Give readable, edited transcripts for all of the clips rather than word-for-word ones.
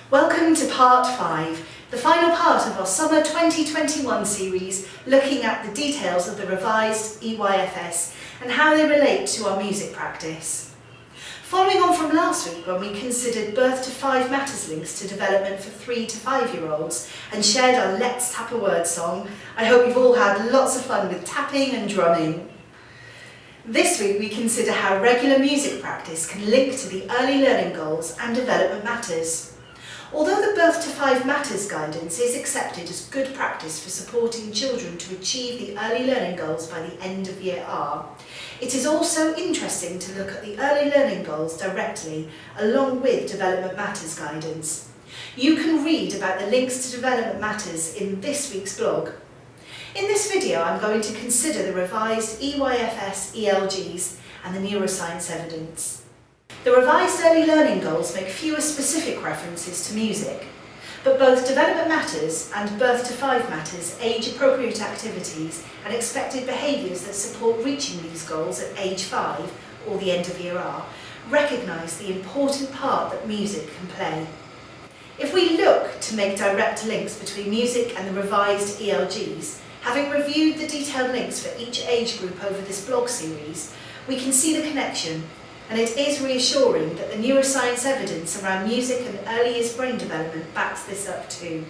Welcome to part 5, the final part of our summer 2021 series looking at the details of the revised EYFS and how they relate to our music practice. Following on from last week when we considered birth to 5 matters links to development for 3 to 5-year-olds and shared our Let's Tap a Word song, I hope you've all had lots of fun with tapping and drumming. This week we consider how regular music practice can link to the early learning goals and development matters. Although the Birth to 5 Matters guidance is accepted as good practice for supporting children to achieve the early learning goals by the end of Year R, it is also interesting to look at the early learning goals directly along with Development Matters guidance. You can read about the links to Development Matters in this week's blog. In this video I'm going to consider the revised EYFS ELGs and the neuroscience evidence. The revised early learning goals make fewer specific references to music, but both Development Matters and Birth to 5 Matters age-appropriate activities and expected behaviours that support reaching these goals at age 5, or the end of Year R, recognise the important part that music can play. If we look to make direct links between music and the revised ELGs, having reviewed the detailed links for each age group over this blog series, we can see the connection. And it is reassuring that the neuroscience evidence around music and early years brain development backs this up too.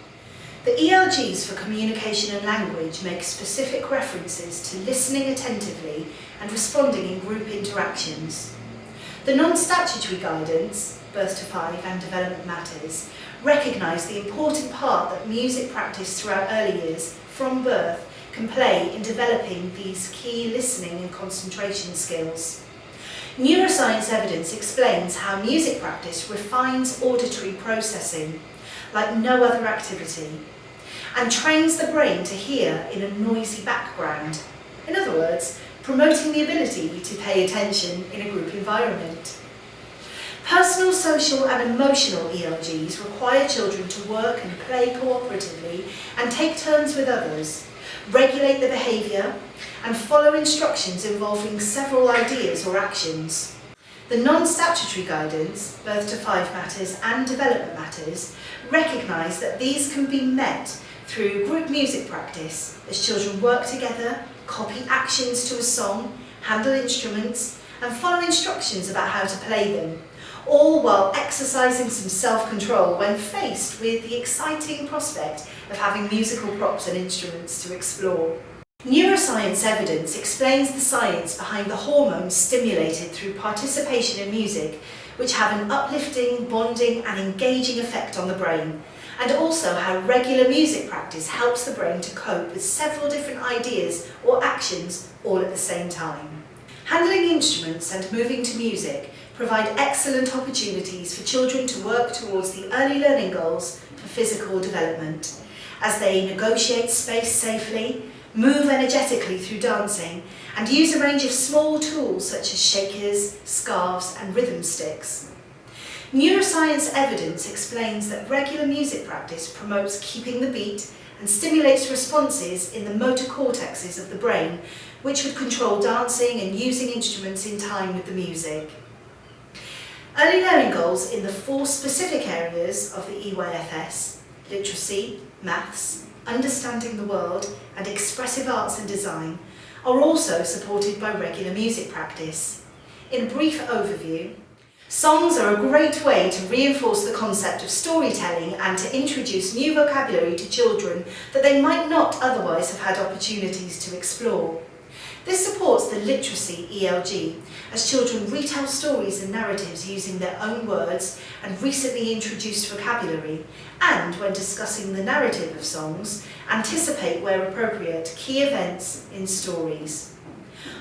The ELGs for communication and language make specific references to listening attentively and responding in group interactions. The non-statutory guidance, Birth to 5 and Development Matters, recognise the important part that music practice throughout early years, from birth, can play in developing these key listening and concentration skills. Neuroscience evidence explains how music practice refines auditory processing like no other activity and trains the brain to hear in a noisy background. In other words, promoting the ability to pay attention in a group environment. Personal, social and emotional ELGs require children to work and play cooperatively and take turns with others, regulate the behaviour and follow instructions involving several ideas or actions. The non-statutory guidance, Birth to 5 Matters and Development Matters, recognise that these can be met through group music practice as children work together, copy actions to a song, handle instruments and follow instructions about how to play them, all while exercising some self-control when faced with the exciting prospect of having musical props and instruments to explore. Neuroscience evidence explains the science behind the hormones stimulated through participation in music, which have an uplifting, bonding and engaging effect on the brain, and also how regular music practice helps the brain to cope with several different ideas or actions all at the same time. Handling instruments and moving to music provide excellent opportunities for children to work towards the early learning goals for physical development, as they negotiate space safely, move energetically through dancing, and use a range of small tools such as shakers, scarves and rhythm sticks. Neuroscience evidence explains that regular music practice promotes keeping the beat and stimulates responses in the motor cortexes of the brain, which would control dancing and using instruments in time with the music. Early learning goals in the 4 specific areas of the EYFS, literacy, maths, understanding the world and expressive arts and design, are also supported by regular music practice. In a brief overview, songs are a great way to reinforce the concept of storytelling and to introduce new vocabulary to children that they might not otherwise have had opportunities to explore. This supports the literacy ELG, as children retell stories and narratives using their own words and recently introduced vocabulary, and when discussing the narrative of songs, anticipate where appropriate key events in stories.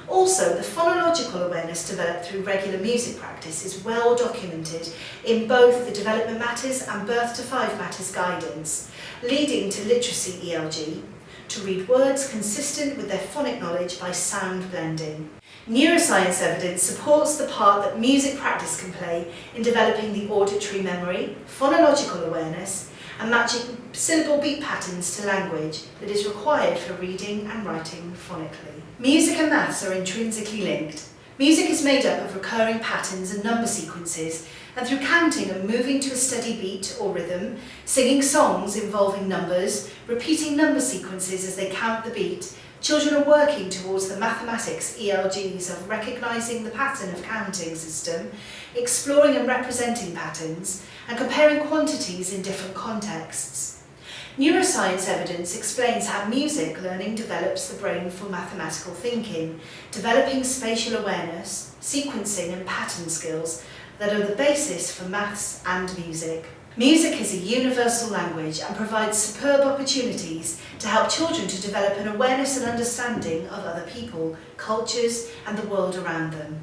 Also, the phonological awareness developed through regular music practice is well documented in both the Development Matters and Birth to 5 Matters guidance, leading to literacy ELG, to read words consistent with their phonic knowledge by sound blending. Neuroscience evidence supports the part that music practice can play in developing the auditory memory, phonological awareness, and matching syllable beat patterns to language that is required for reading and writing phonically. Music and maths are intrinsically linked. Music is made up of recurring patterns and number sequences, And through counting and moving to a steady beat or rhythm, singing songs involving numbers, repeating number sequences as they count the beat, children are working towards the mathematics ELGs of recognising the pattern of counting system, exploring and representing patterns, and comparing quantities in different contexts. Neuroscience evidence explains how music learning develops the brain for mathematical thinking, developing spatial awareness, sequencing and pattern skills that are the basis for maths and music. Music is a universal language and provides superb opportunities to help children to develop an awareness and understanding of other people, cultures and the world around them.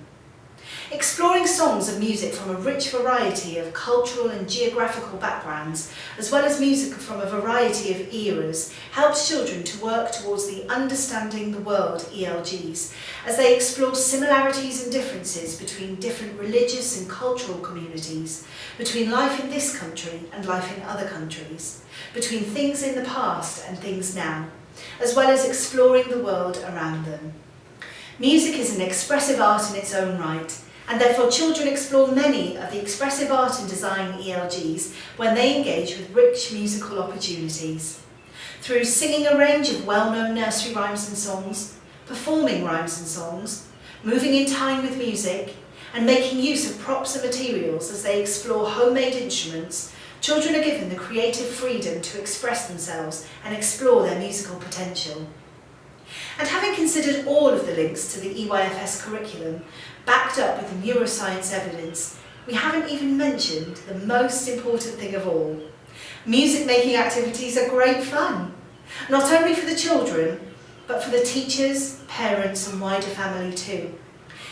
Exploring songs and music from a rich variety of cultural and geographical backgrounds, as well as music from a variety of eras, helps children to work towards the Understanding the World ELGs, as they explore similarities and differences between different religious and cultural communities, between life in this country and life in other countries, between things in the past and things now, as well as exploring the world around them. Music is an expressive art in its own right, and therefore children explore many of the expressive art and design ELGs when they engage with rich musical opportunities. Through singing a range of well-known nursery rhymes and songs, performing rhymes and songs, moving in time with music, and making use of props and materials as they explore homemade instruments, children are given the creative freedom to express themselves and explore their musical potential. And having considered all of the links to the EYFS curriculum, backed up with the neuroscience evidence, we haven't even mentioned the most important thing of all. Music making activities are great fun, not only for the children, but for the teachers, parents and wider family too.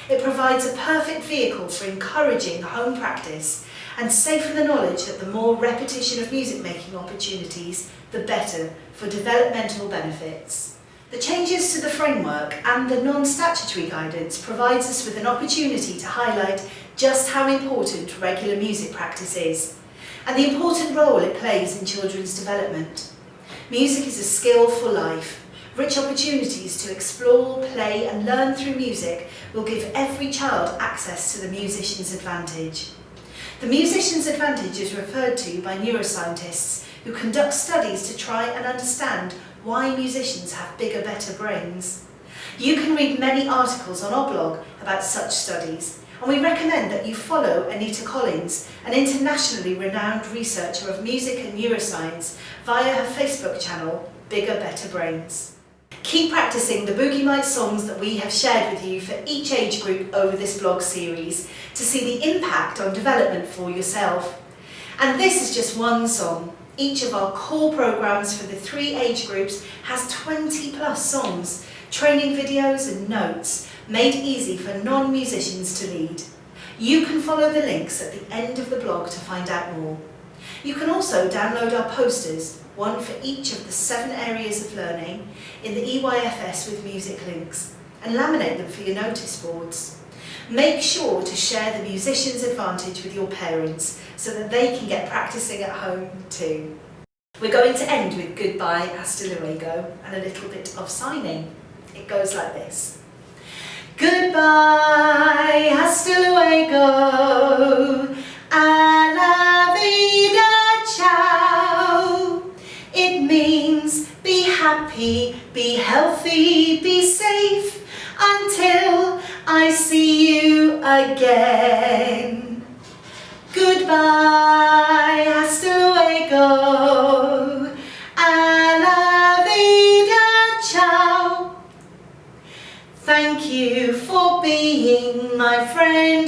It provides a perfect vehicle for encouraging home practice and safe in the knowledge that the more repetition of music making opportunities, the better for developmental benefits. The changes to the framework and the non-statutory guidance provides us with an opportunity to highlight just how important regular music practice is, and the important role it plays in children's development. Music is a skill for life. Rich opportunities to explore, play and learn through music will give every child access to the musician's advantage. The musician's advantage is referred to by neuroscientists who conduct studies to try and understand why musicians have bigger, better brains. You can read many articles on our blog about such studies, and we recommend that you follow Anita Collins, an internationally renowned researcher of music and neuroscience, via her Facebook channel, Bigger, Better Brains. Keep practicing the Boogie Night songs that we have shared with you for each age group over this blog series to see the impact on development for yourself. And this is just one song. Each of our core programs for the 3 age groups has 20 plus songs, training videos and notes made easy for non-musicians to lead. You can follow the links at the end of the blog to find out more. You can also download our posters, one for each of the 7 areas of learning, in the EYFS with music links, and laminate them for your notice boards. Make sure to share the musician's advantage with your parents so that they can get practicing at home too. We're going to end with Goodbye, Hasta Luego and a little bit of signing. It goes like this. Goodbye, hasta luego, a la vida, ciao. It means be happy, be healthy, be safe, until I see you again. Goodbye, hasta luego, a la vida, ciao. Thank you for being my friend